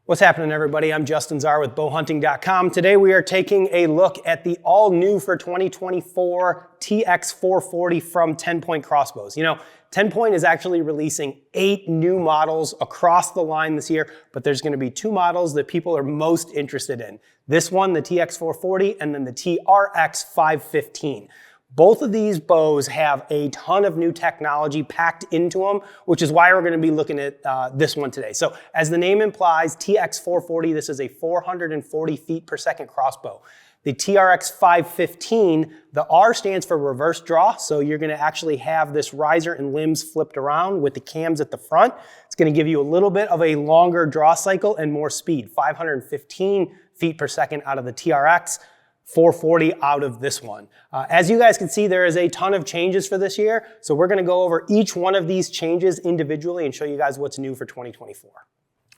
What's happening, everybody? I'm Justin Czar with bowhunting.com. Today we are taking a look at the all new for 2024 TX440 from TenPoint Crossbows. You know, TenPoint is actually releasing 8 new models across the line this year, but there's going to be 2 models that people are most interested in. This one, the TX440, and then the TRX515. Both of these bows have a ton of new technology packed into them, which is why we're going to be looking at this one today. So as the name implies, TX440, this is a 440 feet per second crossbow. The TRX515, the R stands for reverse draw, so you're going to actually have this riser and limbs flipped around with the cams at the front. It's going to give you a little bit of a longer draw cycle and more speed, 515 feet per second out of the TRX. 440 out of this one. As you guys can see, there is a ton of changes for this year, so we're going to go over each one of these changes individually and show you guys what's new for 2024.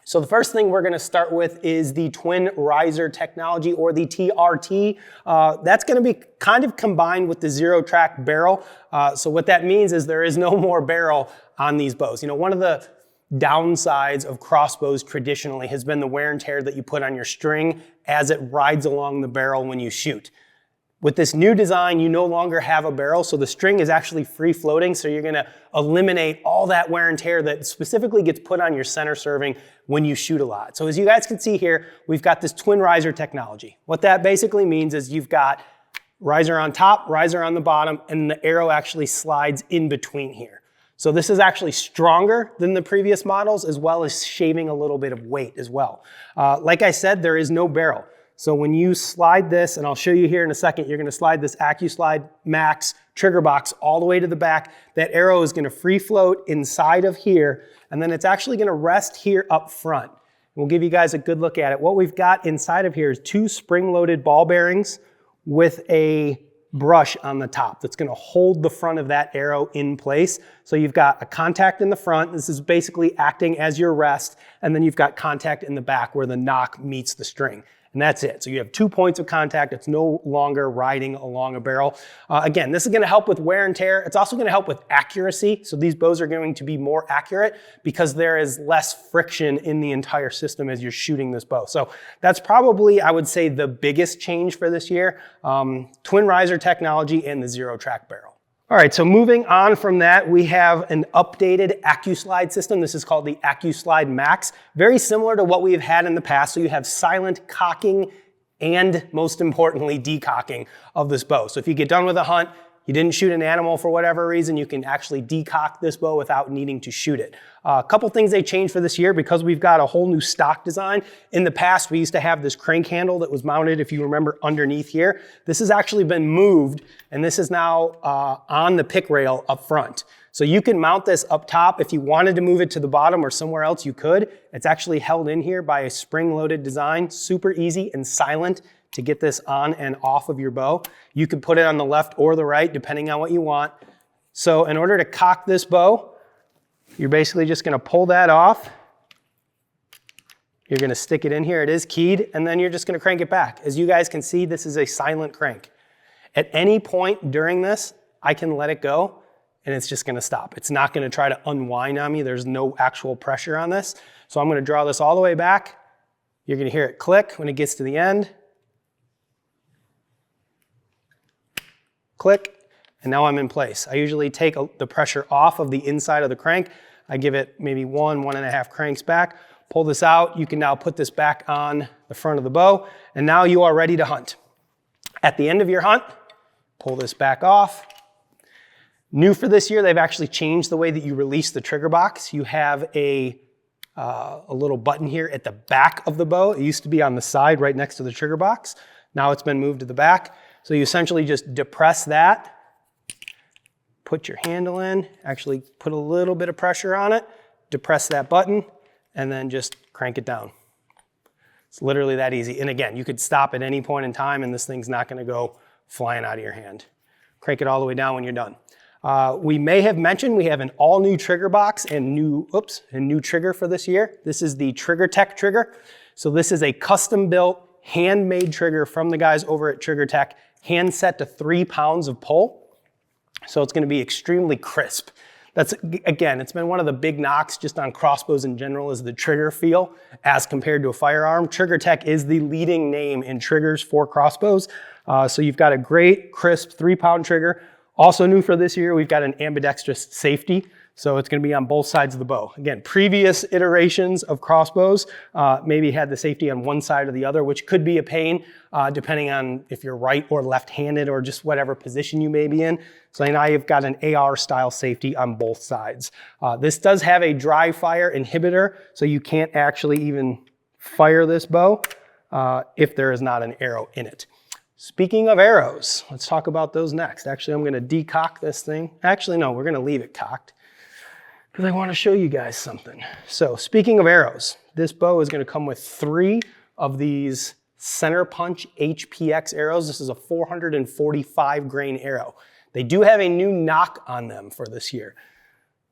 So the first thing we're going to start with is the twin riser technology, or the TRT. That's going to be kind of combined with the zero track barrel. So what that means is there is no more barrel on these bows. You know, one of the downsides of crossbows traditionally has been the wear and tear that you put on your string as it rides along the barrel when you shoot. With this new design, you no longer have a barrel, so the string is actually free floating, so you're gonna eliminate all that wear and tear that specifically gets put on your center serving when you shoot a lot. So as you guys can see here, we've got this twin riser technology. What that basically means is you've got riser on top, riser on the bottom, and the arrow actually slides in between here. So this is actually stronger than the previous models, as well as shaving a little bit of weight as well. Like I said, there is no barrel. So when you slide this, and I'll show you here in a second, you're gonna slide this ACU Slide Max trigger box all the way to the back. That arrow is gonna free float inside of here, and then it's actually gonna rest here up front. We'll give you guys a good look at it. What we've got inside of here is 2 spring-loaded ball bearings with a brush on the top that's going to hold the front of that arrow in place. So you've got a contact in the front. This is basically acting as your rest. And then you've got contact in the back where the nock meets the string. And that's it. So you have 2 points of contact. It's no longer riding along a barrel. Again, this is going to help with wear and tear. It's also going to help with accuracy. So these bows are going to be more accurate because there is less friction in the entire system as you're shooting this bow. So that's probably, I would say, the biggest change for this year. Twin riser technology and the zero track barrel. All right, so moving on from that, we have an updated ACU Slide system. This is called the ACU Slide Max. Very similar to what we've had in the past. So you have silent cocking and, most importantly, decocking of this bow. So if you get done with a hunt, you didn't shoot an animal for whatever reason, you can actually decock this bow without needing to shoot it. A couple things they changed for this year because we've got a whole new stock design. In the past, we used to have this crank handle that was mounted, if you remember, underneath here. This has actually been moved, and this is now on the pick rail up front. So you can mount this up top. If you wanted to move it to the bottom or somewhere else, you could. It's actually held in here by a spring-loaded design. Super easy and silent to get this on and off of your bow. You can put it on the left or the right, depending on what you want. So in order to cock this bow, you're basically just gonna pull that off. You're gonna stick it in here, it is keyed, and then you're just gonna crank it back. As you guys can see, this is a silent crank. At any point during this, I can let it go, and it's just gonna stop. It's not gonna try to unwind on me. There's no actual pressure on this. So I'm gonna draw this all the way back. You're gonna hear it click when it gets to the end. Click, and now I'm in place. I usually take the pressure off of the inside of the crank. I give it maybe 1.5 cranks back, pull this out. You can now put this back on the front of the bow, and now you are ready to hunt. At the end of your hunt, pull this back off. New for this year, they've actually changed the way that you release the trigger box. You have a little button here at the back of the bow. It used to be on the side right next to the trigger box. Now it's been moved to the back. So you essentially just depress that, put your handle in, actually put a little bit of pressure on it, depress that button, and then just crank it down. It's literally that easy. And again, you could stop at any point in time and this thing's not gonna go flying out of your hand. Crank it all the way down when you're done. We may have mentioned we have an all new trigger box and a new trigger for this year. This is the TriggerTech trigger. So this is a custom built, handmade trigger from the guys over at TriggerTech, hand set to 3 pounds of pull. So it's gonna be extremely crisp. That's, again, it's been one of the big knocks just on crossbows in general is the trigger feel as compared to a firearm. Trigger Tech is the leading name in triggers for crossbows. So you've got a great, crisp 3-pound trigger. Also new for this year, we've got an ambidextrous safety. So it's going to be on both sides of the bow. Again, previous iterations of crossbows maybe had the safety on one side or the other, which could be a pain depending on if you're right or left-handed or just whatever position you may be in. So now you've got an AR style safety on both sides. This does have a dry fire inhibitor, so you can't actually even fire this bow if there is not an arrow in it. Speaking of arrows, let's talk about those next. Actually, I'm going to decock this thing. Actually, no, we're going to leave it cocked, because I want to show you guys something. So speaking of arrows, this bow is going to come with 3 of these center punch HPX arrows. This is a 445 grain arrow. They do have a new knock on them for this year.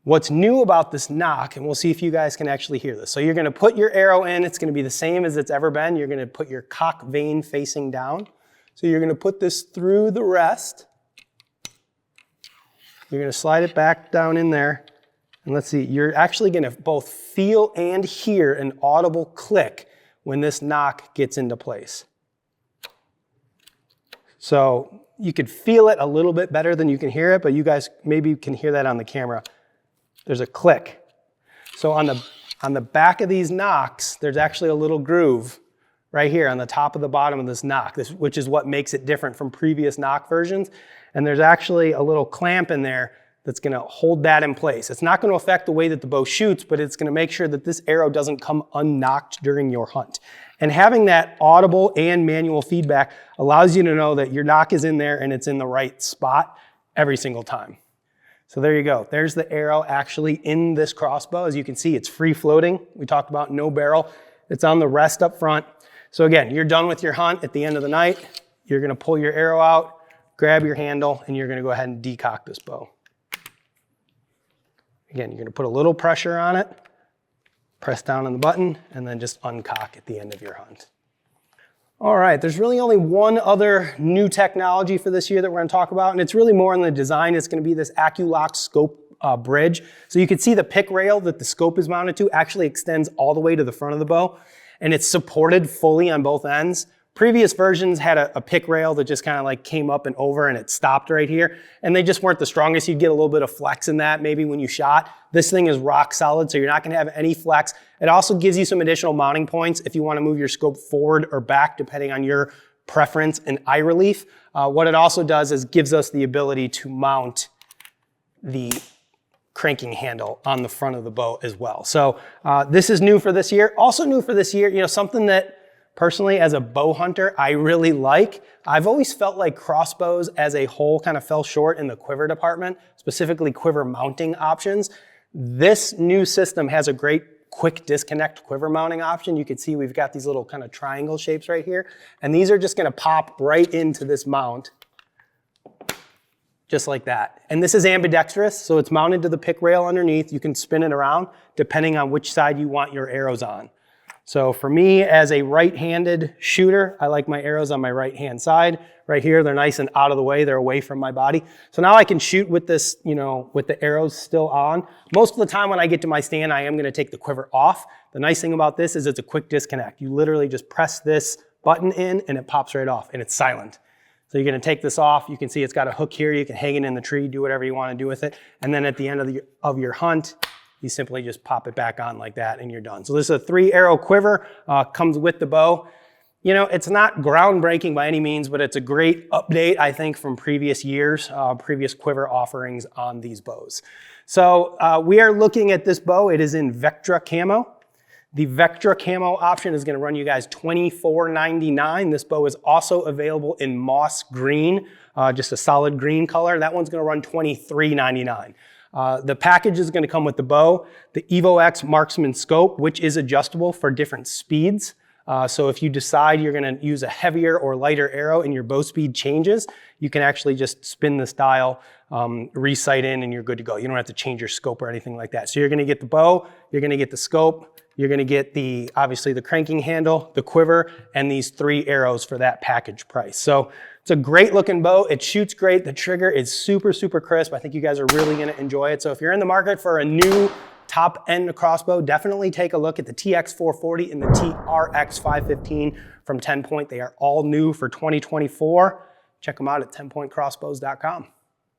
What's new about this knock, and we'll see if you guys can actually hear this. So you're going to put your arrow in. It's going to be the same as it's ever been. You're going to put your cock vane facing down. So you're going to put this through the rest. You're going to slide it back down in there. And let's see, you're actually going to both feel and hear an audible click when this knock gets into place. So you could feel it a little bit better than you can hear it, but you guys maybe can hear that on the camera. There's a click. So on the back of these knocks, there's actually a little groove right here on the top of the bottom of this knock, which is what makes it different from previous knock versions. And there's actually a little clamp in there that's going to hold that in place. It's not going to affect the way that the bow shoots, but it's going to make sure that this arrow doesn't come unknocked during your hunt. And having that audible and manual feedback allows you to know that your knock is in there and it's in the right spot every single time. So there you go. There's the arrow actually in this crossbow. As you can see, it's free floating. We talked about no barrel. It's on the rest up front. So again, you're done with your hunt at the end of the night. You're going to pull your arrow out, grab your handle, and you're going to go ahead and decock this bow. Again, you're going to put a little pressure on it, press down on the button, and then just uncock at the end of your hunt. All right, there's really only one other new technology for this year that we're going to talk about, and it's really more on the design. It's going to be this AccuLock scope bridge. So you can see the pick rail that the scope is mounted to actually extends all the way to the front of the bow, and it's supported fully on both ends. Previous versions had a pick rail that just kind of like came up and over and it stopped right here. And they just weren't the strongest. You'd get a little bit of flex in that maybe when you shot. This thing is rock solid, so you're not gonna have any flex. It also gives you some additional mounting points if you wanna move your scope forward or back depending on your preference and eye relief. What it also does is gives us the ability to mount the cranking handle on the front of the bow as well. So this is new for this year. Also new for this year, you know, something that personally, as a bow hunter, I really like. I've always felt like crossbows as a whole kind of fell short in the quiver department, specifically quiver mounting options. This new system has a great quick disconnect quiver mounting option. You can see we've got these little kind of triangle shapes right here, and these are just gonna pop right into this mount, just like that. And this is ambidextrous, so it's mounted to the pick rail underneath. You can spin it around depending on which side you want your arrows on. So for me, as a right-handed shooter, I like my arrows on my right-hand side. Right here, they're nice and out of the way. They're away from my body. So now I can shoot with this, you know, with the arrows still on. Most of the time when I get to my stand, I am going to take the quiver off. The nice thing about this is it's a quick disconnect. You literally just press this button in and it pops right off and it's silent. So you're going to take this off. You can see it's got a hook here. You can hang it in the tree, do whatever you want to do with it. And then at the end of your hunt, you simply just pop it back on like that and you're done. So this is a 3-arrow quiver, comes with the bow. You know, it's not groundbreaking by any means, but it's a great update, I think, from previous years, previous quiver offerings on these bows. So we are looking at this bow. It is in Vectra camo. The Vectra camo option is going to run you guys $24.99. This bow is also available in moss green, just a solid green color. That one's going to run $23.99. The package is going to come with the bow, the Evo X marksman scope, which is adjustable for different speeds. So if you decide you're going to use a heavier or lighter arrow and your bow speed changes, you can actually just spin this dial, re-sight in, and you're good to go. You don't have to change your scope or anything like that. So you're going to get the bow, you're going to get the scope, you're going to get obviously the cranking handle, the quiver, and these 3 arrows for that package price. So It's a great looking bow. It shoots great. The trigger is super, super crisp. I think you guys are really gonna enjoy it. So if you're in the market for a new top end crossbow, definitely take a look at the TX440 and the TRX515 from TenPoint. They are all new for 2024. Check them out at TenPointCrossbows.com.